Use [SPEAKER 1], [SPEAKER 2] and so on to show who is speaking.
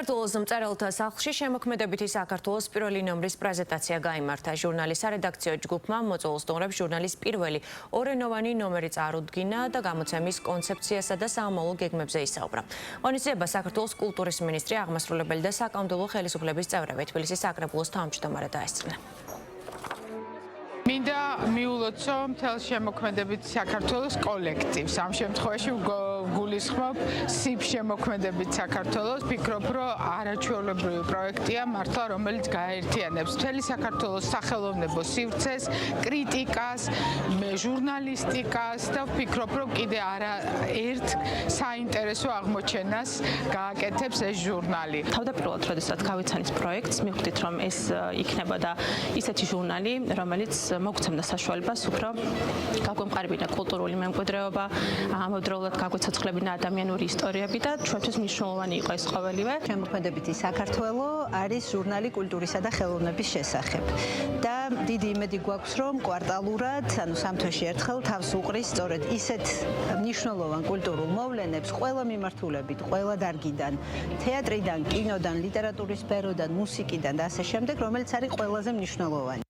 [SPEAKER 1] საქართველოს მწერალთა სახლში შემოქმედებითი საქართველოს პირველი ნომრის პრეზენტაცია გაიმართა. ჟურნალის სარედაქციო ჯგუფმა მოწვეულს სტუმრებს ჟურნალის პირველი ორენოვანი ნომერი წარუდგინა და გამოცემის კონცეფციასა და საამაო გეგმებზე ისაუბრა. ღონისძიება საქართველოს კულტურის მინისტრი, აღმასრულებელი და საკანონმდებლო ხელისუფლების წევრები თბილისის საკრებულოს თავმჯდომარე დაესწრნენ.
[SPEAKER 2] მინდა მიულოცო მთელ შემოქმედებით საქართველოს კოლექტივს. ამ შემთხვევაში გულისხმობ სიფ შემოქმედებით საქართველოს. ფიქრობ, რომ არაჩვეულებრივი პროექტია მართლა, რომელიც გააერთიანებს მთელი საქართველოს სახელოვნებო სივრცეს, კრიტიკას, ჟურნალისტიკას და ვფიქრობ, რომ კიდე არაერთ საინტერესო აღმოჩენას გააკეთებს ეს ჟურნალი.
[SPEAKER 3] თავდაპირველად, როდესაც გავიცანის პროექტს, მივხვდით, რომ ეს იქნებოდა ისეთი ჟურნალი, რომელიც მოგცემდა საშუალებას უფრო გაგვემყარებინა კულტურული მემკვიდრეობა, ამავდროულად გაგვეცოცხლებინა ადამიანური ისტორიები და ჩვენთვის მნიშვნელოვანი იყო ეს ყოველივე.
[SPEAKER 4] შემოქმედებითი საქართველო არის ჟურნალი კულტურისა და ხელოვნების შესახებ. და დიდი იმედი გვაქვს, რომ კვარტალურად, ანუ სამთვეში ერთხელ თავს უყრის სწორედ ისეთ მნიშვნელოვან კულტურულ მოვლენებს ყველა მიმართულებით, ყველა დარგიდან, თეატრიდან, კინოდან, ლიტერატურის სფეროდან, მუსიკიდან და ასე შემდეგ, რომელიც არის ყველაზე მნიშვნელოვანი.